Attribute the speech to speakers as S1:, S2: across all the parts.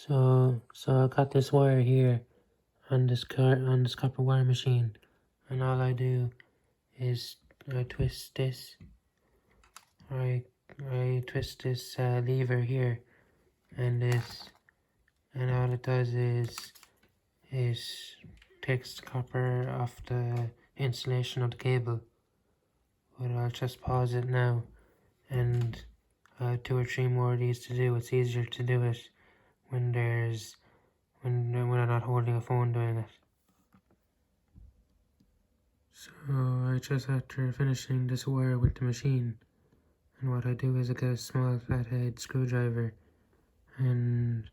S1: So I got this wire here on this copper wire machine, and all I do is I twist this. I twist this lever here, and all it does is takes the copper off the insulation of the cable. But I'll just pause it now, and 2 or 3 more of these to do. It's easier to do it when when I'm not holding a phone doing it. So I just after finishing this wire with the machine, and what I do is I get a small flathead screwdriver, and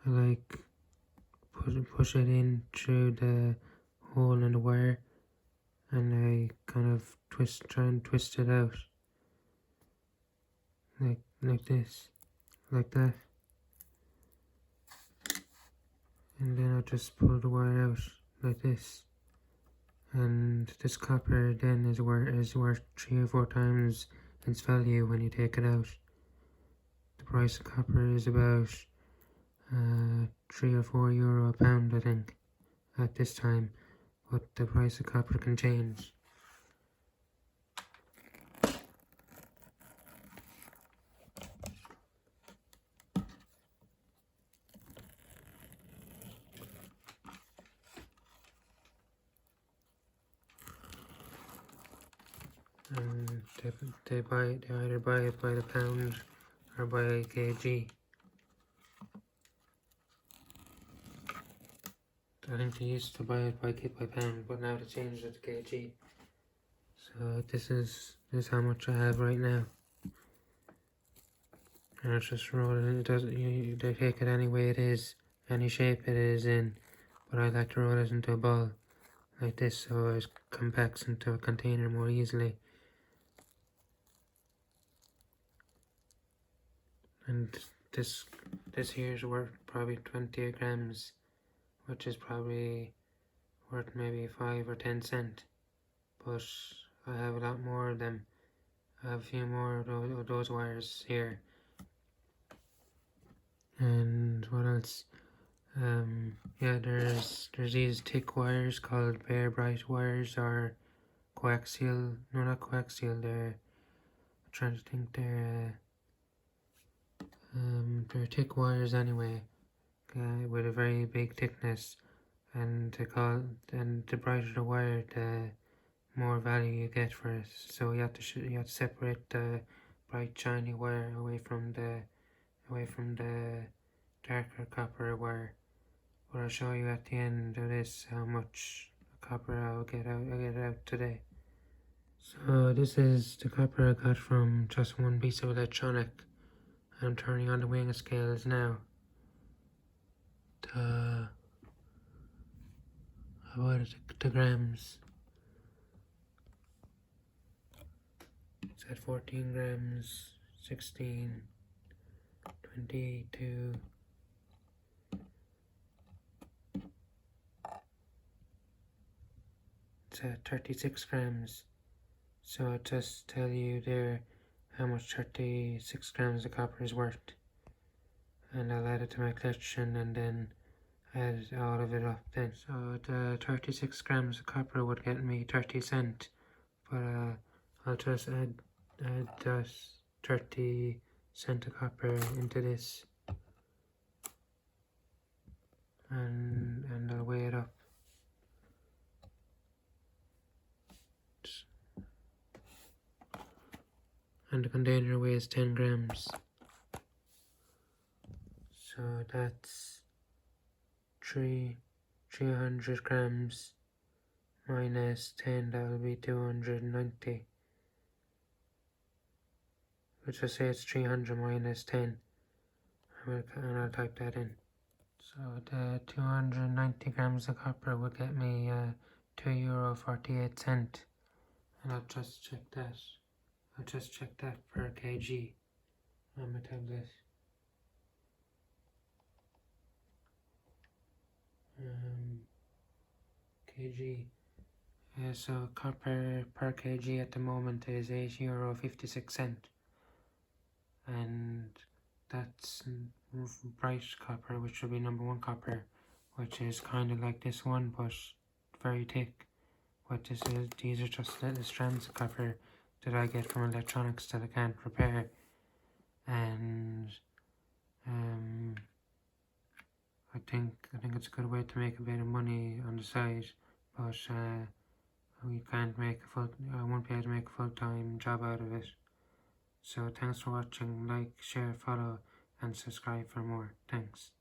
S1: I push it in through the hole in the wire, and I kind of try and twist it out like this, like that, and then I just pull the wire out like this. And this copper then is worth 3 or 4 times its value when you take it out. The price of copper is about €3 or €4 a pound, I think, at this time, but the price of copper can change. And they either buy it by the pound or by a kg. I think they used to buy it by pound, but now they changed it to kg. So this is how much I have right now. And it's just roll it. They take it any way it is, any shape it is in, but I like to roll it into a ball like this, so it compacts into a container more easily. And this here is worth probably 20 grams, which is probably worth maybe 5 or 10 cents. But I have a lot more of them. I have a few more of those wires here. And what else? Yeah, there's these thick wires called bare bright wires, or coaxial. No, not coaxial. I'm trying to think. They're thick wires anyway, with a very big thickness. And the brighter the wire, the more value you get for it. So you have to separate the bright shiny wire away from the darker copper wire. But I'll show you at the end of this how much copper I'll get out today. So this is the copper I got from just one piece of electronic. I'm turning on the weighing scales now. The grams. It's at 14 grams, 16, 22. It's at 36 grams. So I'll just tell you there how much 36 grams of copper is worth. And I'll add it to my collection and then add all of it up then. So the 36 grams of copper would get me 30 cents. But I'll just add just 30 cents of copper into this. And I'll weigh it up. And the container weighs 10 grams. So that's 300 grams minus 10, that will be 290. Let's just say it's 300 minus 10. And I'll type that in. So the 290 grams of copper will get me €2.48. And I'll just check that. I'll just check that per kg on my tablet. Kg. So copper per kg at the moment is €8.56. And that's bright copper, which will be number 1 copper, which is kind of like this one but very thick. What this is, these are just little strands of copper that I get from electronics that I can't repair, and I think it's a good way to make a bit of money on the side, but we can't make I won't be able to make a full-time job out of it. So thanks for watching. Like, share, follow and subscribe for more. Thanks.